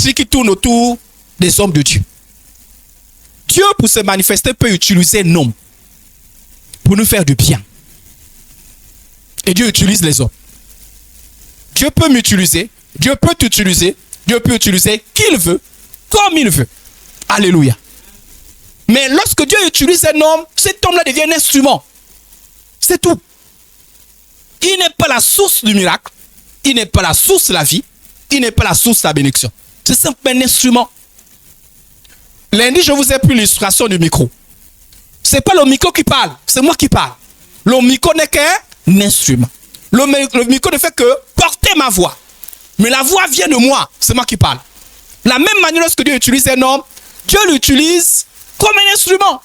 l'idolâtrie qui tourne autour des hommes de Dieu. Dieu, pour se manifester, peut utiliser un homme pour nous faire du bien. Et Dieu utilise les hommes. Dieu peut m'utiliser, Dieu peut t'utiliser, Dieu peut utiliser qui il veut, comme il veut. Alléluia. Mais lorsque Dieu utilise un homme, cet homme-là devient un instrument. C'est tout. Il n'est pas la source du miracle, il n'est pas la source de la vie, il n'est pas la source de la bénédiction. C'est simplement un instrument. Lundi, je vous ai pris l'illustration du micro. Ce n'est pas le micro qui parle, c'est moi qui parle. Le micro n'est qu'un instrument. Le micro ne fait que porter ma voix. Mais la voix vient de moi, c'est moi qui parle. La même manière, lorsque Dieu utilise un homme, Dieu l'utilise comme un instrument.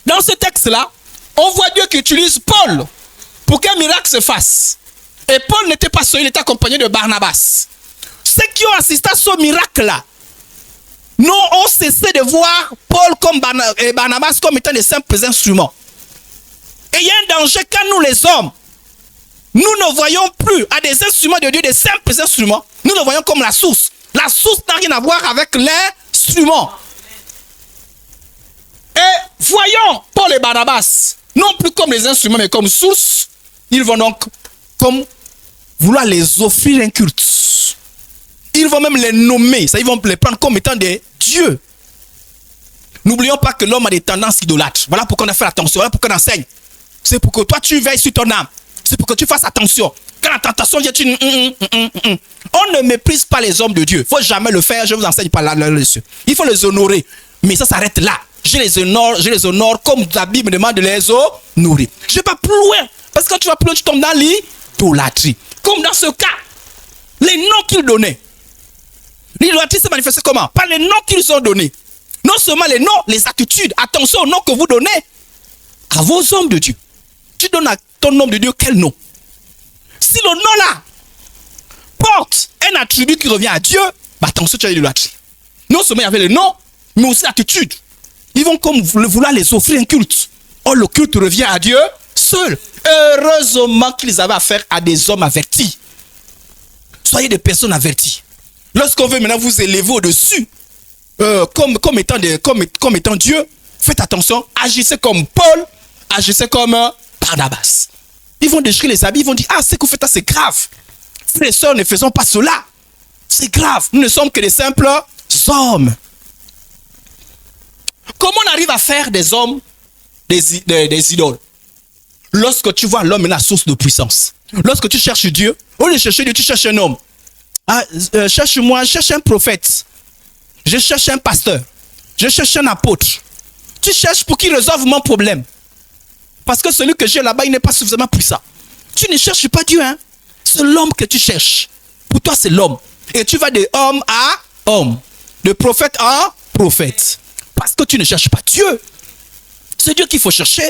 Dans ce texte-là, on voit Dieu qui utilise Paul pour qu'un miracle se fasse. Et Paul n'était pas seul, il était accompagné de Barnabas. Ceux qui ont assisté à ce miracle-là ont cessé de voir Paul et Barnabas comme étant des simples instruments. Et il y a un danger quand nous les hommes, nous ne voyons plus à des instruments de Dieu, des simples instruments, nous le voyons comme la source. La source n'a rien à voir avec l'instrument. Et voyons Paul et Barnabas, non plus comme les instruments, mais comme source, ils vont donc comme vouloir les offrir un culte. Ils vont même les nommer, ça, ils vont les prendre comme étant des dieux. N'oublions pas que l'homme a des tendances idolâtres. Voilà pourquoi on a fait attention, voilà pourquoi on enseigne. C'est pour que toi tu veilles sur ton âme. C'est pour que tu fasses attention. Quand la tentation vient, tu... On ne méprise pas les hommes de Dieu. Il ne faut jamais le faire, je vous enseigne pas là-dessus. Il faut les honorer. Mais ça s'arrête là. Je les honore comme la Bible me demande de les honorer. Je ne vais pas plus loin. Parce que quand tu vas plus loin, tu tombes dans l'idolâtrie. Comme dans ce cas, les noms qu'ils donnaient. L'idolâtrie s'est manifestée comment? Par les noms qu'ils ont donnés. Non seulement les noms, les attitudes. Attention aux noms que vous donnez à vos hommes de Dieu. Tu donnes à ton homme de Dieu quel nom? Si le nom-là porte un attribut qui revient à Dieu, bah attention, tu as l'idolâtrie. Non seulement il y avait le nom, mais aussi l'attitude. Ils vont comme vouloir les offrir un culte. Or, le culte revient à Dieu seul. Heureusement qu'ils avaient affaire à des hommes avertis. Soyez des personnes averties. Lorsqu'on veut maintenant vous élever au-dessus, comme étant Dieu, faites attention, agissez comme Paul, agissez comme Barnabas. Ils vont déchirer les habits, ils vont dire, ah, ce que vous faites là, c'est grave. Frères et sœurs, ne faisons pas cela. C'est grave. Nous ne sommes que des simples hommes. Comment on arrive à faire des hommes des idoles? Lorsque tu vois l'homme est la source de puissance. Lorsque tu cherches Dieu, au lieu de chercher Dieu, tu cherches un homme. Ah, cherche-moi, cherche un prophète. Je cherche un pasteur. Je cherche un apôtre. Tu cherches pour qu'il résolve mon problème. Parce que celui que j'ai là-bas, il n'est pas suffisamment puissant. Tu ne cherches pas Dieu, hein. C'est l'homme que tu cherches. Pour toi, c'est l'homme. Et tu vas de homme à homme. De prophète à prophète. Parce que tu ne cherches pas Dieu. C'est Dieu qu'il faut chercher.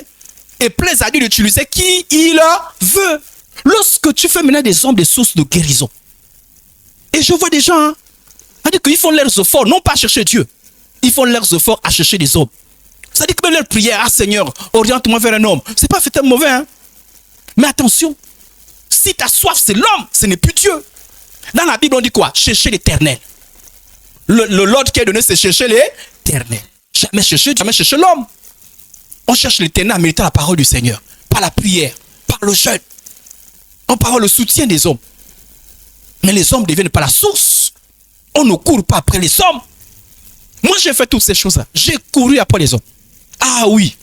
Et plaise à Dieu d'utiliser qui il veut. Lorsque tu fais maintenant des hommes des sources de guérison. Et je vois des gens, hein, c'est-à-dire qu'ils font leurs efforts, non pas à chercher Dieu. Ils font leurs efforts à chercher des hommes. C'est-à-dire que même leur prière, ah Seigneur, oriente-moi vers un homme. C'est pas fait un mauvais, hein. Mais attention, si ta soif c'est l'homme, ce n'est plus Dieu. Dans la Bible, on dit quoi? Chercher l'éternel. L'ordre qui est donné, c'est chercher l'éternel. Jamais chercher Dieu, jamais chercher l'homme. On cherche l'éternel en méritant la parole du Seigneur. Par la prière, par le jeûne. On parle le soutien des hommes. Mais les hommes ne deviennent pas la source. On ne court pas après les hommes. Moi, j'ai fait toutes ces choses-là. J'ai couru après les hommes. Ah oui,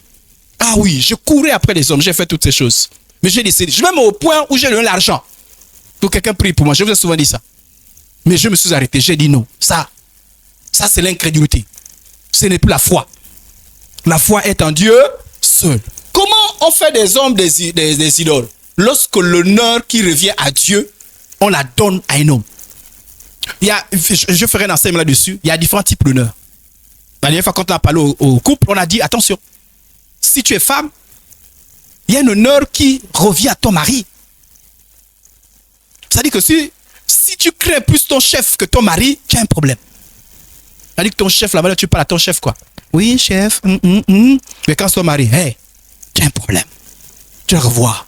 je courais après les hommes. J'ai fait toutes ces choses. Mais j'ai décidé, je vais même au point où j'ai donné l'argent. Donc quelqu'un prie pour moi. Je vous ai souvent dit ça. Mais je me suis arrêté. J'ai dit non. Ça c'est l'incrédulité. Ce n'est plus la foi. La foi est en Dieu seul. Comment on fait des hommes des idoles? Lorsque l'honneur qui revient à Dieu, on la donne à un homme. Je ferai un enseignement là-dessus. Il y a différents types d'honneur. La dernière fois, quand on a parlé au couple, on a dit, attention, si tu es femme, il y a un honneur qui revient à ton mari. C'est-à-dire que si tu crains plus ton chef que ton mari, tu as un problème. C'est-à-dire que ton chef, là-bas, tu parles à ton chef, quoi. Oui, chef. Mais quand c'est ton mari, hey, tu as un problème. Tu le revois.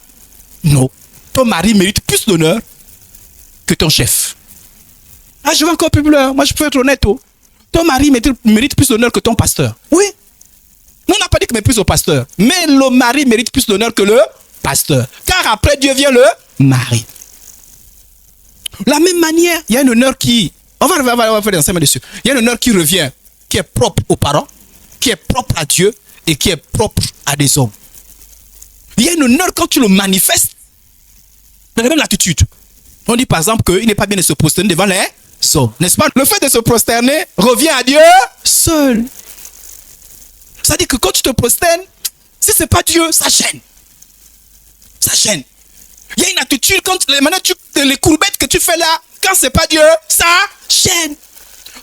Non. Ton mari mérite plus d'honneur que ton chef. Ah, je vais encore plus loin. Moi, je peux être honnête. Oh. Ton mari mérite plus d'honneur que ton pasteur. Oui. On n'a pas dit que méprise au pasteur. Mais le mari mérite plus d'honneur que le pasteur. Car après Dieu vient le mari. La même manière, il y a un honneur qui... On va faire des enseignements dessus. Il y a un honneur qui revient, qui est propre aux parents, qui est propre à Dieu et qui est propre à des hommes. Il y a un honneur quand tu le manifestes dans la même attitude. On dit par exemple qu'il n'est pas bien de se prosterner devant les hommes. N'est-ce pas? Le fait de se prosterner revient à Dieu seul. C'est-à-dire que quand tu te prosternes, si ce n'est pas Dieu, ça gêne. Ça gêne. Il y a une attitude, quand les courbettes que tu fais là, quand ce n'est pas Dieu, ça gêne.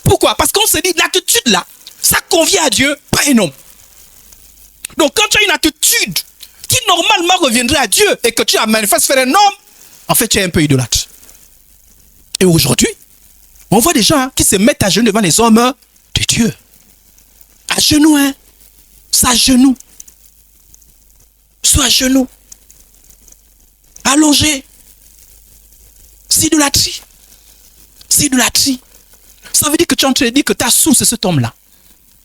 Pourquoi? Parce qu'on se dit, l'attitude là, ça convient à Dieu, pas un homme. Donc quand tu as une attitude qui normalement reviendrait à Dieu et que tu as manifesté faire un homme, en fait tu es un peu idolâtre. Et aujourd'hui, on voit des gens qui se mettent à genoux devant les hommes de Dieu. À genoux, hein. C'est à genoux. Soit à genoux. Allongé. C'est idolâtrie. C'est idolâtrie. Ça veut dire que tu es en train de dire que ta source c'est cet homme-là.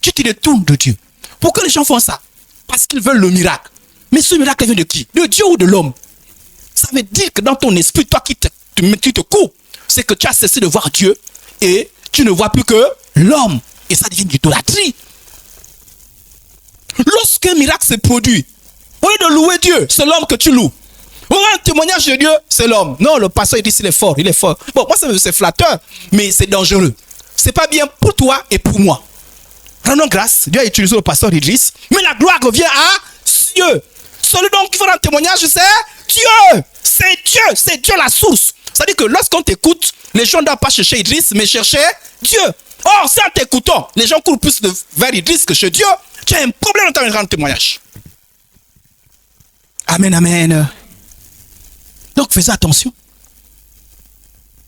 Tu te détournes de Dieu. Pourquoi les gens font ça? Parce qu'ils veulent le miracle. Mais ce miracle vient de qui? De Dieu ou de l'homme? Ça veut dire que dans ton esprit, toi qui te coupes, c'est que tu as cessé de voir Dieu et tu ne vois plus que l'homme. Et ça devient de l'idolâtrie. Lorsqu'un miracle se produit, au lieu de louer Dieu, c'est l'homme que tu loues. Au lieu d'un témoignage de Dieu, c'est l'homme. Non, le pasteur il dit qu'il est fort, il est fort. Bon, moi c'est flatteur, mais c'est dangereux. C'est pas bien pour toi et pour moi. Rendons grâce, Dieu a utilisé le pasteur Idriss, mais la gloire revient à Dieu. Celui donc qui fera un témoignage, c'est Dieu. C'est Dieu la source. C'est-à-dire que lorsqu'on t'écoute, les gens ne doivent pas chercher Idriss, mais chercher Dieu. Or, si en t'écoutant, les gens courent plus vers Idriss que chez Dieu, tu as un problème dans ton grand témoignage. Amen, amen. Donc, fais attention.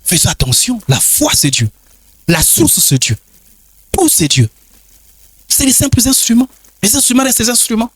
Fais attention. La foi, c'est Dieu. La source, c'est Dieu. Tout, c'est Dieu. C'est les simples instruments. Les instruments restent les instruments.